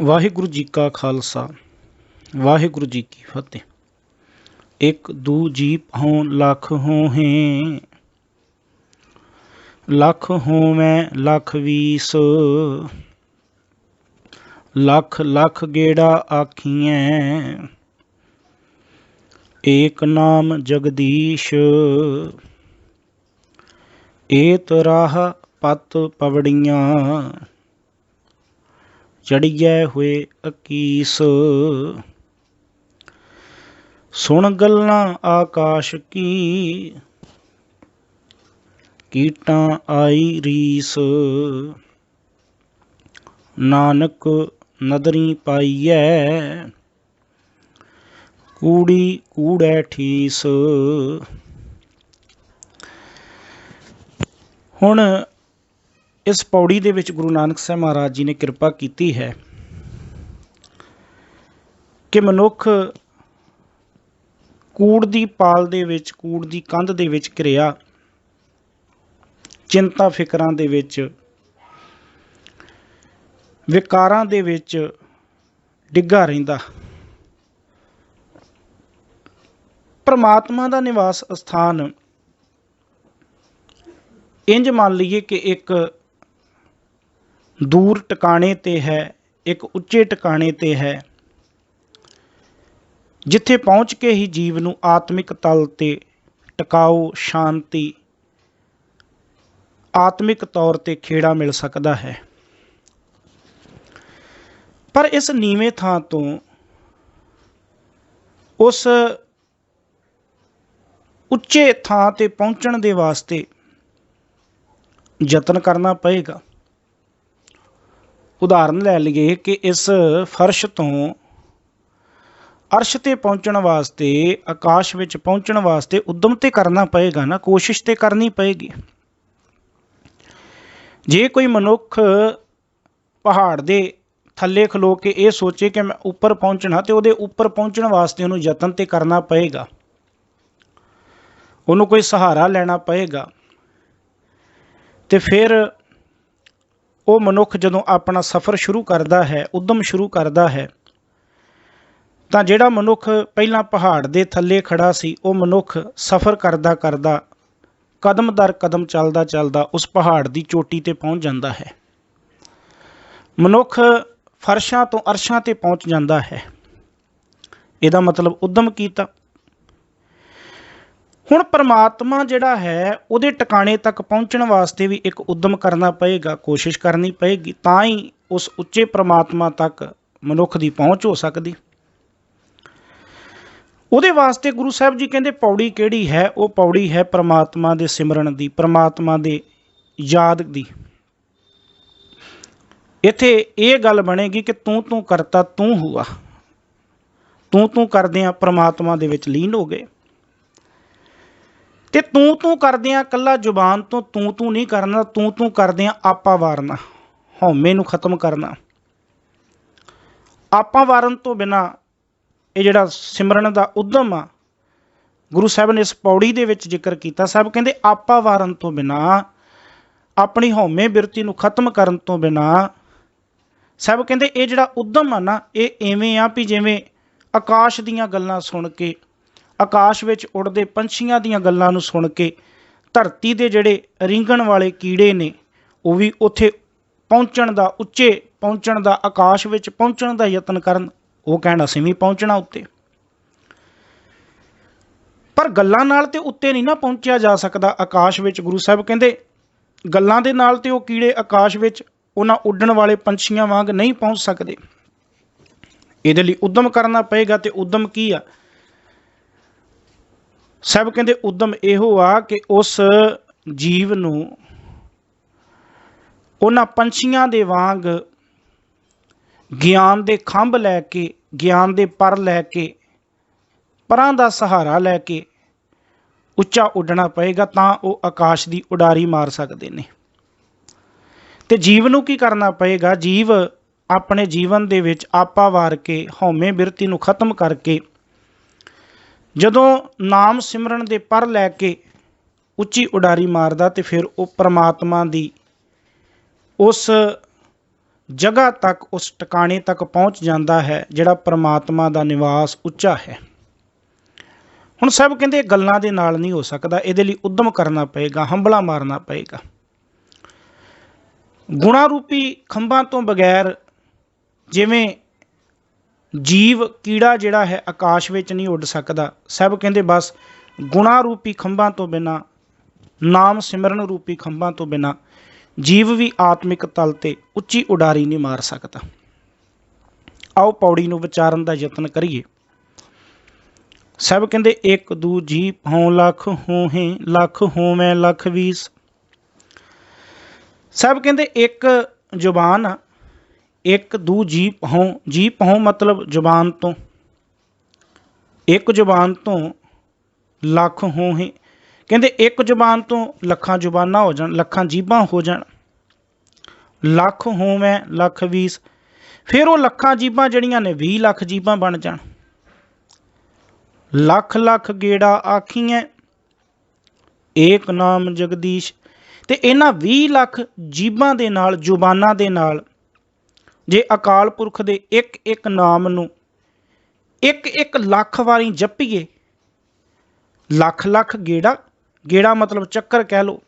ਵਾਹਿਗੁਰੂ ਜੀ ਕਾ ਖਾਲਸਾ ਵਾਹਿਗੁਰੂ ਜੀ ਕੀ ਫਤਿਹ। ਇੱਕ ਦੂ ਜੀ ਹੋਂ ਲੱਖ ਹੋਹੇ, ਲੱਖ ਹੋਵੇਂ ਲੱਖ ਵੀਸ, ਲੱਖ ਲੱਖ ਗੇੜਾ ਆਖੀਐ, ਏਕ ਨਾਮ ਜਗਦੀਸ਼। ਏਤ ਰਾਹ ਪਤ ਪਵੜੀਆਂ, ਚੜੀਐ ਹੋਏ ਅਕੀਸ। ਸੁਣ ਗੱਲਾਂ ਆਕਾਸ਼ ਕੀ, ਕੀਟਾਂ ਆਈ ਰੀਸ। ਨਾਨਕ ਨਦਰੀ ਪਾਈਐ, ਕੂੜੀ ਕੂੜੈ ਠੀਸ। ਹੁਣ ਇਸ ਪੌੜੀ ਦੇ ਵਿੱਚ ਗੁਰੂ ਨਾਨਕ ਸਾਹਿਬ ਮਹਾਰਾਜ ਜੀ ਨੇ ਕਿਰਪਾ ਕੀਤੀ ਹੈ ਕਿ ਮਨੁੱਖ ਕੂੜ ਦੀ ਪਾਲ ਦੇ ਵਿੱਚ, ਕੂੜ ਦੀ ਕੰਧ ਦੇ ਵਿੱਚ ਘਿਰਿਆ, ਚਿੰਤਾ ਫਿਕਰਾਂ ਦੇ ਵਿੱਚ, ਵਿਕਾਰਾਂ ਦੇ ਵਿੱਚ ਡਿੱਗਾ ਰਹਿੰਦਾ। ਪਰਮਾਤਮਾ ਦਾ ਨਿਵਾਸ ਸਥਾਨ ਇੰਜ ਮੰਨ ਲਈਏ ਕਿ ਇੱਕ ਦੂਰ ਟਿਕਾਣੇ ਤੇ ਹੈ, ਇੱਕ ਉੱਚੇ ਟਿਕਾਣੇ ਤੇ ਹੈ, ਜਿੱਥੇ ਪਹੁੰਚ ਕੇ ਹੀ ਜੀਵ ਨੂੰ ਆਤਮਿਕ ਤਲ ਤੇ ਟਿਕਾਊ ਸ਼ਾਂਤੀ, ਆਤਮਿਕ ਤੌਰ ਤੇ ਖੇੜਾ ਮਿਲ ਸਕਦਾ ਹੈ। ਪਰ ਇਸ ਨੀਵੇਂ ਥਾਂ ਤੋਂ ਉਸ ਉੱਚੇ ਥਾਂ ਤੇ ਪਹੁੰਚਣ ਦੇ ਵਾਸਤੇ ਯਤਨ ਕਰਨਾ ਪਏਗਾ। ਉਦਾਹਰਨ ਲੈ ਲਈਏ ਕਿ ਇਸ ਫਰਸ਼ ਤੋਂ ਅਰਸ਼ ਤੇ ਪਹੁੰਚਣ ਵਾਸਤੇ, ਆਕਾਸ਼ ਵਿੱਚ ਪਹੁੰਚਣ ਵਾਸਤੇ ਉਦਮ ਤੇ ਕਰਨਾ ਪਏਗਾ ਨਾ, ਕੋਸ਼ਿਸ਼ ਤੇ ਕਰਨੀ ਪਏਗੀ। ਜੇ ਕੋਈ ਮਨੁੱਖ ਪਹਾੜ ਦੇ ਥੱਲੇ ਖਲੋ ਕੇ ਇਹ ਸੋਚੇ ਕਿ ਮੈਂ ਉੱਪਰ ਪਹੁੰਚਣਾ, ਤੇ ਉਹਦੇ ਉੱਪਰ ਪਹੁੰਚਣ ਵਾਸਤੇ ਉਹਨੂੰ ਯਤਨ ਤੇ ਕਰਨਾ ਪਏਗਾ, ਉਹਨੂੰ ਕੋਈ ਸਹਾਰਾ ਲੈਣਾ ਪਏਗਾ। ਤੇ ਫਿਰ ਉਹ ਮਨੁੱਖ ਜਦੋਂ ਆਪਣਾ ਸਫ਼ਰ ਸ਼ੁਰੂ ਕਰਦਾ ਹੈ, ਉੱਦਮ ਸ਼ੁਰੂ ਕਰਦਾ ਹੈ, ਤਾਂ ਜਿਹੜਾ ਮਨੁੱਖ ਪਹਿਲਾਂ ਪਹਾੜ ਦੇ ਥੱਲੇ ਖੜਾ ਸੀ, ਉਹ ਮਨੁੱਖ ਸਫ਼ਰ ਕਰਦਾ ਕਰਦਾ, ਕਦਮ ਦਰ ਕਦਮ ਚੱਲਦਾ ਚੱਲਦਾ ਉਸ ਪਹਾੜ ਦੀ ਚੋਟੀ ਤੇ ਪਹੁੰਚ ਜਾਂਦਾ ਹੈ। ਮਨੁੱਖ ਫਰਸ਼ਾਂ ਤੋਂ ਅਰਸ਼ਾਂ ਤੇ ਪਹੁੰਚ ਜਾਂਦਾ ਹੈ। ਇਹਦਾ ਮਤਲਬ ਉੱਦਮ ਕੀਤਾ। ਹੁਣ ਪਰਮਾਤਮਾ ਜਿਹੜਾ ਹੈ, ਉਹਦੇ ਟਿਕਾਣੇ ਤੱਕ ਪਹੁੰਚਣ ਵਾਸਤੇ ਵੀ ਇੱਕ ਉੱਦਮ ਕਰਨਾ ਪਏਗਾ, ਕੋਸ਼ਿਸ਼ ਕਰਨੀ ਪਏਗੀ, ਤਾਂ ਹੀ ਉਸ ਉੱਚੇ ਪਰਮਾਤਮਾ ਤੱਕ ਮਨੁੱਖ ਦੀ ਪਹੁੰਚ ਹੋ ਸਕਦੀ। ਉਹਦੇ ਵਾਸਤੇ ਗੁਰੂ ਸਾਹਿਬ ਜੀ ਕਹਿੰਦੇ ਪੌੜੀ ਕਿਹੜੀ ਹੈ? ਉਹ ਪੌੜੀ ਹੈ ਪਰਮਾਤਮਾ ਦੇ ਸਿਮਰਨ ਦੀ, ਪਰਮਾਤਮਾ ਦੇ ਯਾਦ ਦੀ। ਇੱਥੇ ਇਹ ਗੱਲ ਬਣੇਗੀ ਕਿ ਤੂੰ ਕਰਤਾ ਤੂੰ ਹੁਆ, ਤੂੰ ਕਰਦਿਆਂ ਪਰਮਾਤਮਾ ਦੇ ਵਿੱਚ ਲੀਨ ਹੋ ਗਏ। ਤੇ ਤੂੰ ਕਰਦਿਆਂ ਇਕੱਲਾ ਜ਼ੁਬਾਨ ਤੋਂ ਤੂੰ ਨਹੀਂ ਕਰਨਾ, ਤੂੰ ਕਰਦਿਆਂ ਆਪਾ ਵਾਰਨਾ, ਹਉਮੈ ਨੂੰ ਖਤਮ ਕਰਨਾ। ਆਪਾ ਵਾਰਨ ਤੋਂ ਬਿਨਾਂ ਇਹ ਜਿਹੜਾ ਸਿਮਰਨ ਦਾ ਉੱਦਮ ਆ, ਗੁਰੂ ਸਾਹਿਬ ਨੇ ਇਸ ਪੌੜੀ ਦੇ ਵਿੱਚ ਜ਼ਿਕਰ ਕੀਤਾ। ਸਾਹਿਬ ਕਹਿੰਦੇ ਆਪਾ ਵਾਰਨ ਤੋਂ ਬਿਨਾਂ, ਆਪਣੀ ਹਉਮੈ ਬਿਰਤੀ ਨੂੰ ਖਤਮ ਕਰਨ ਤੋਂ ਬਿਨਾਂ, ਸਾਹਿਬ ਕਹਿੰਦੇ ਇਹ ਜਿਹੜਾ ਉੱਦਮ ਆ ਨਾ, ਇਹ ਇਵੇਂ ਆ ਵੀ ਜਿਵੇਂ ਆਕਾਸ਼ ਦੀਆਂ ਗੱਲਾਂ ਸੁਣ ਕੇ, ਆਕਾਸ਼ ਵਿੱਚ ਉੱਡਦੇ ਪੰਛੀਆਂ ਦੀਆਂ ਗੱਲਾਂ ਨੂੰ ਸੁਣ ਕੇ ਧਰਤੀ ਦੇ ਜਿਹੜੇ ਰੀਂਗਣ ਵਾਲੇ ਕੀੜੇ ਨੇ, ਉਹ ਵੀ ਉੱਥੇ ਪਹੁੰਚਣ ਦਾ, ਉੱਚੇ ਪਹੁੰਚਣ ਦਾ, ਆਕਾਸ਼ ਵਿੱਚ ਪਹੁੰਚਣ ਦਾ ਯਤਨ ਕਰਨ। ਉਹ ਕਹਿਣ ਅਸੀਂ ਵੀ ਪਹੁੰਚਣਾ ਉੱਤੇ। ਪਰ ਗੱਲਾਂ ਨਾਲ ਤੇ ਉੱਤੇ ਨਹੀਂ ਨਾ ਪਹੁੰਚਿਆ ਜਾ ਸਕਦਾ ਆਕਾਸ਼ ਵਿੱਚ। ਗੁਰੂ ਸਾਹਿਬ ਕਹਿੰਦੇ ਗੱਲਾਂ ਦੇ ਨਾਲ ਤੇ ਉਹ ਕੀੜੇ ਆਕਾਸ਼ ਵਿੱਚ ਉਹਨਾਂ ਉੱਡਣ ਵਾਲੇ ਪੰਛੀਆਂ ਵਾਂਗ ਨਹੀਂ ਪਹੁੰਚ ਸਕਦੇ। ਇਹਦੇ ਲਈ ਉੱਦਮ ਕਰਨਾ ਪਏਗਾ। ਤੇ ਉੱਦਮ ਕੀ ਆ? ਸਾਹਿਬ ਕਹਿੰਦੇ ਉੱਦਮ ਇਹੋ ਆ ਕਿ ਉਸ ਜੀਵ ਨੂੰ ਉਹਨਾਂ ਪੰਛੀਆਂ ਦੇ ਵਾਂਗ ਗਿਆਨ ਦੇ ਖੰਭ ਲੈ ਕੇ, ਗਿਆਨ ਦੇ ਪਰ ਲੈ ਕੇ, ਪਰਾਂ ਦਾ ਸਹਾਰਾ ਲੈ ਕੇ ਉੱਚਾ ਉੱਡਣਾ ਪਏਗਾ, ਤਾਂ ਉਹ ਆਕਾਸ਼ ਦੀ ਉਡਾਰੀ ਮਾਰ ਸਕਦੇ ਨੇ। ਤੇ ਜੀਵ ਨੂੰ ਕੀ ਕਰਨਾ ਪਏਗਾ? ਜੀਵ ਆਪਣੇ ਜੀਵਨ ਦੇ ਵਿੱਚ ਆਪਾ ਵਾਰ ਕੇ, ਹਉਮੈ ਬਿਰਤੀ ਨੂੰ ਖਤਮ ਕਰਕੇ, ਜਦੋਂ ਨਾਮ ਸਿਮਰਨ ਦੇ ਪਰ ਲੈ ਕੇ ਉੱਚੀ ਉਡਾਰੀ ਮਾਰਦਾ, ਤੇ ਫਿਰ ਉਹ ਪਰਮਾਤਮਾ ਦੀ ਉਸ ਜਗ੍ਹਾ ਤੱਕ, ਉਸ ਟਿਕਾਣੇ ਤੱਕ ਪਹੁੰਚ ਜਾਂਦਾ ਹੈ ਜਿਹੜਾ ਪਰਮਾਤਮਾ ਦਾ ਨਿਵਾਸ ਉੱਚਾ ਹੈ। ਹੁਣ ਸਾਹਿਬ ਕਹਿੰਦੇ ਇਹ ਗੱਲਾਂ ਦੇ ਨਾਲ ਨਹੀਂ ਹੋ ਸਕਦਾ, ਇਹਦੇ ਲਈ ਉੱਦਮ ਕਰਨਾ ਪਏਗਾ, ਹੰਬਲਾ ਮਾਰਨਾ ਪਏਗਾ। ਗੁਣਾ ਰੂਪੀ ਖੰਭਾਂ ਤੋਂ ਬਗੈਰ ਜਿਵੇਂ ਜੀਵ ਕੀੜਾ ਜਿਹੜਾ ਹੈ ਆਕਾਸ਼ ਵਿੱਚ ਨਹੀਂ ਉੱਡ ਸਕਦਾ, ਸਾਹਿਬ ਕਹਿੰਦੇ ਬਸ ਗੁਣਾ ਰੂਪੀ ਖੰਭਾਂ ਤੋਂ ਬਿਨਾਂ, ਨਾਮ ਸਿਮਰਨ ਰੂਪੀ ਖੰਭਾਂ ਤੋਂ ਬਿਨਾਂ ਜੀਵ ਵੀ ਆਤਮਿਕ ਤਲ ਤੇ ਉੱਚੀ ਉਡਾਰੀ ਨਹੀਂ ਮਾਰ ਸਕਦਾ। ਆਓ ਪੌੜੀ ਨੂੰ ਵਿਚਾਰਨ ਦਾ ਯਤਨ ਕਰੀਏ। ਸਾਹਿਬ ਕਹਿੰਦੇ ਇੱਕ ਦੂ ਜੀ ਹੋਂ ਲੱਖ ਹੋਹੇ, ਲੱਖ ਹੋਵੇਂ ਲੱਖ ਵੀਸ। ਸਾਹਿਬ ਕਹਿੰਦੇ ਇੱਕ ਜ਼ੁਬਾਨ ਆ, ਇੱਕ ਦੂ ਜੀਪ ਹੋਂ, ਜੀਪ ਹੋਂ ਮਤਲਬ ਜ਼ੁਬਾਨ ਤੋਂ, ਇੱਕ ਜ਼ੁਬਾਨ ਤੋਂ ਲੱਖ ਹੋਹੇ। ਕਹਿੰਦੇ ਇੱਕ ਜ਼ੁਬਾਨ ਤੋਂ ਲੱਖਾਂ ਜ਼ੁਬਾਨਾਂ ਹੋ ਜਾਣ, ਲੱਖਾਂ ਜੀਭਾਂ ਹੋ ਜਾਣ, ਲੱਖ ਹੋਵੇਂ ਲੱਖ ਵੀਸ। ਫਿਰ ਉਹ ਲੱਖਾਂ ਜੀਭਾਂ ਜਿਹੜੀਆਂ ਨੇ 20 ਲੱਖ ਜੀਭਾਂ ਬਣ ਜਾਣ। ਲੱਖ ਲੱਖ ਗੇੜਾ ਆਖੀਆਂ ਏਕ ਨਾਮ ਜਗਦੀਸ਼। ਤੇ ਇਹਨਾਂ 20 ਲੱਖ ਜੀਭਾਂ ਦੇ ਨਾਲ, ਜ਼ੁਬਾਨਾਂ ਦੇ ਨਾਲ ਜੇ ਅਕਾਲ ਪੁਰਖ ਦੇ ਇੱਕ ਇੱਕ ਨਾਮ ਨੂੰ ਇੱਕ ਇੱਕ ਲੱਖ ਵਾਰੀ ਜਪੀਏ, ਲੱਖ ਲੱਖ ਗੇੜਾ, ਗੇੜਾ ਮਤਲਬ ਚੱਕਰ ਕਹਿ ਲਓ,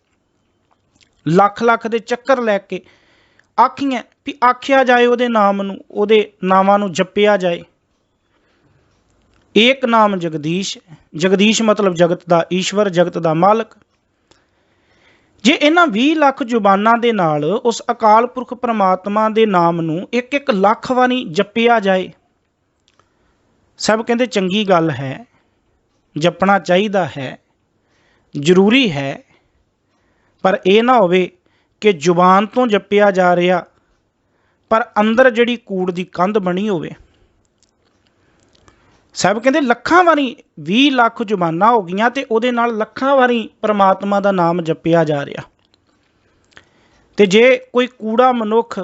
ਲੱਖ ਲੱਖ ਦੇ ਚੱਕਰ ਲੈ ਕੇ ਆਖੀਆਂ ਵੀ ਆਖਿਆ ਜਾਏ ਉਹਦੇ ਨਾਮ ਨੂੰ, ਉਹਦੇ ਨਾਵਾਂ ਨੂੰ ਜਪਿਆ ਜਾਏ। ਏਕ ਨਾਮ ਜਗਦੀਸ਼, ਜਗਦੀਸ਼ ਮਤਲਬ ਜਗਤ ਦਾ ਈਸ਼ਵਰ, ਜਗਤ ਦਾ ਮਾਲਕ। ਜੇ ਇਹਨਾਂ 20 ਲੱਖ ਜ਼ੁਬਾਨਾਂ ਦੇ ਨਾਲ ਉਸ ਅਕਾਲ ਪੁਰਖ ਪਰਮਾਤਮਾ ਦੇ ਨਾਮ ਨੂੰ ਇੱਕ ਇੱਕ ਲੱਖ ਵਾਰੀ ਜਪਿਆ ਜਾਏ, ਸਭ ਕਹਿੰਦੇ ਚੰਗੀ ਗੱਲ ਹੈ, ਜਪਣਾ ਚਾਹੀਦਾ ਹੈ, ਜ਼ਰੂਰੀ ਹੈ। ਪਰ ਇਹ ਨਾ ਹੋਵੇ ਕਿ ਜ਼ੁਬਾਨ ਤੋਂ ਜਪਿਆ ਜਾ ਰਿਹਾ ਪਰ ਅੰਦਰ ਜਿਹੜੀ ਕੂੜ ਦੀ ਕੰਧ ਬਣੀ ਹੋਵੇ। ਸਾਹਿਬ ਕਹਿੰਦੇ ਲੱਖਾਂ ਵਾਰੀ 20 ਲੱਖ ਜ਼ੁਬਾਨਾਂ ਹੋ ਗਈਆਂ ਤੇ ਉਹਦੇ ਨਾਲ ਲੱਖਾਂ ਵਾਰੀ ਪਰਮਾਤਮਾ ਦਾ ਨਾਮ ਜਪਿਆ ਜਾ ਰਿਹਾ। ਤੇ ਜੇ ਕੋਈ ਕੂੜਾ ਮਨੁੱਖ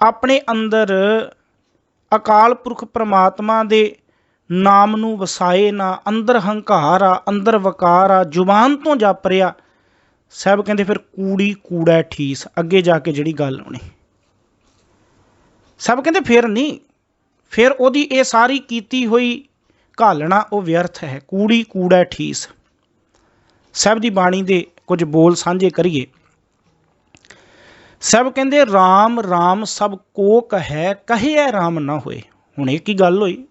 ਆਪਣੇ ਅੰਦਰ ਅਕਾਲ ਪੁਰਖ ਪਰਮਾਤਮਾ ਦੇ ਨਾਮ ਨੂੰ ਵਸਾਏ ਨਾ, ਅੰਦਰ ਹੰਕਾਰ ਆ, ਅੰਦਰ ਵਕਾਰ ਆ, ਜ਼ੁਬਾਨ ਤੋਂ ਜਪ ਰਿਹਾ, ਸਾਹਿਬ ਕਹਿੰਦੇ ਫਿਰ ਕੂੜੀ ਕੂੜਾ ਠੀਸ, ਅੱਗੇ ਜਾ ਕੇ ਜਿਹੜੀ ਗੱਲ ਹੋਣੀ। ਸਾਹਿਬ ਕਹਿੰਦੇ ਫਿਰ ਨਹੀਂ, ਫਿਰ ਉਹਦੀ ਇਹ ਸਾਰੀ ਕੀਤੀ ਹੋਈ ਘਾਲਣਾ ਉਹ ਵਿਅਰਥ ਹੈ, ਕੂੜੀ ਕੂੜਾ ਠੀਸ। ਸਾਹਿਬ ਦੀ ਬਾਣੀ ਦੇ ਕੁਝ ਬੋਲ ਸਾਂਝੇ ਕਰੀਏ। ਸਾਹਿਬ ਕਹਿੰਦੇ ਰਾਮ ਰਾਮ ਸਭ ਕੋ ਕਹੈ, ਕਹਿਆ ਰਾਮ ਨਾ ਹੋਏ। ਹੁਣ ਇਹ ਕੀ ਗੱਲ ਹੋਈ?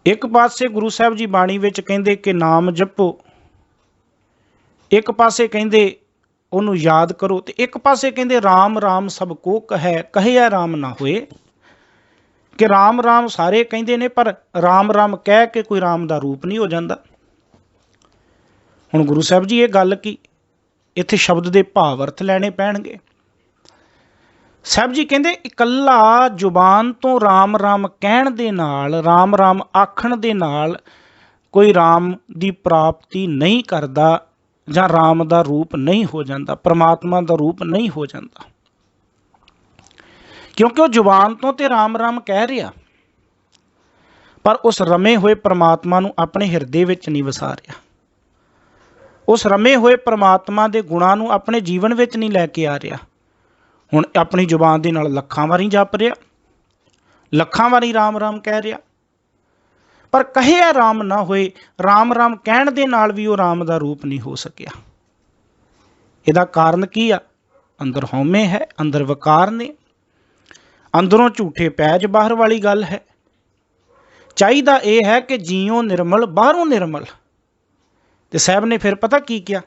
ਇੱਕ ਪਾਸੇ ਗੁਰੂ ਸਾਹਿਬ ਜੀ ਬਾਣੀ ਵਿੱਚ ਕਹਿੰਦੇ ਕਿ ਨਾਮ ਜਪੋ, ਇੱਕ ਪਾਸੇ ਕਹਿੰਦੇ ਉਹਨੂੰ ਯਾਦ ਕਰੋ, ਤੇ ਇੱਕ ਪਾਸੇ ਕਹਿੰਦੇ ਰਾਮ ਰਾਮ ਸਭ ਕੋ ਕਹੈ, ਕਹਿਆ ਰਾਮ ਨਾ ਹੋਏ। ਕਿ ਰਾਮ ਰਾਮ ਸਾਰੇ ਕਹਿੰਦੇ ਨੇ ਪਰ ਰਾਮ ਰਾਮ ਕਹਿ ਕੇ ਕੋਈ ਰਾਮ ਦਾ ਰੂਪ ਨਹੀਂ ਹੋ ਜਾਂਦਾ। ਹੁਣ ਗੁਰੂ ਸਾਹਿਬ ਜੀ ਇਹ ਗੱਲ ਕੀ, ਇੱਥੇ ਸ਼ਬਦ ਦੇ ਭਾਵ ਅਰਥ ਲੈਣੇ ਪੈਣਗੇ। ਸਾਹਿਬ ਜੀ ਕਹਿੰਦੇ ਇਕੱਲਾ ਜ਼ੁਬਾਨ ਤੋਂ ਰਾਮ ਰਾਮ ਕਹਿਣ ਦੇ ਨਾਲ, ਰਾਮ ਰਾਮ ਆਖਣ ਦੇ ਨਾਲ ਕੋਈ ਰਾਮ ਦੀ ਪ੍ਰਾਪਤੀ ਨਹੀਂ ਕਰਦਾ ਜਾਂ ਰਾਮ ਦਾ ਰੂਪ ਨਹੀਂ ਹੋ ਜਾਂਦਾ, ਪਰਮਾਤਮਾ ਦਾ ਰੂਪ ਨਹੀਂ ਹੋ ਜਾਂਦਾ। ਕਿਉਂਕਿ ਉਹ ਜ਼ੁਬਾਨ ਤੋਂ ਤੇ ਰਾਮ ਰਾਮ ਕਹਿ ਰਿਹਾ ਪਰ ਉਸ ਰਮੇ ਹੋਏ ਪਰਮਾਤਮਾ ਨੂੰ ਆਪਣੇ ਹਿਰਦੇ ਵਿੱਚ ਨਹੀਂ ਵਸਾ ਰਿਹਾ, ਉਸ ਰਮੇ ਹੋਏ ਪਰਮਾਤਮਾ ਦੇ ਗੁਣਾਂ ਨੂੰ ਆਪਣੇ ਜੀਵਨ ਵਿੱਚ ਨਹੀਂ ਲੈ ਕੇ ਆ ਰਿਹਾ। ਹੁਣ ਆਪਣੀ ਜ਼ੁਬਾਨ ਦੇ ਨਾਲ ਲੱਖਾਂ ਵਾਰੀ ਜਪ ਰਿਹਾ, ਲੱਖਾਂ ਵਾਰੀ ਰਾਮ ਰਾਮ ਕਹਿ ਰਿਹਾ, ਪਰ ਕਹਿਆ ਰਾਮ ਨਾ ਹੋਏ, ਰਾਮ ਰਾਮ ਕਹਿਣ ਦੇ ਨਾਲ ਵੀ ਉਹ ਰਾਮ ਦਾ ਰੂਪ ਨਹੀਂ ਹੋ ਸਕਿਆ। ਇਹਦਾ ਕਾਰਨ ਕੀ ਆ? ਅੰਦਰ ਹਉਮੈ ਹੈ, ਅੰਦਰ ਵਕਾਰ ਨੇ, ਅੰਦਰੋਂ ਝੂਠੇ ਪੈਜ ਬਾਹਰ ਵਾਲੀ ਗੱਲ ਹੈ। ਚਾਹੀਦਾ ਇਹ ਹੈ ਕਿ ਜੀਓ ਨਿਰਮਲ, ਬਾਹਰੋਂ ਨਿਰਮਲ। ਤੇ ਸਾਹਿਬ ਨੇ ਫਿਰ ਪਤਾ ਕੀ ਕਿਹਾ?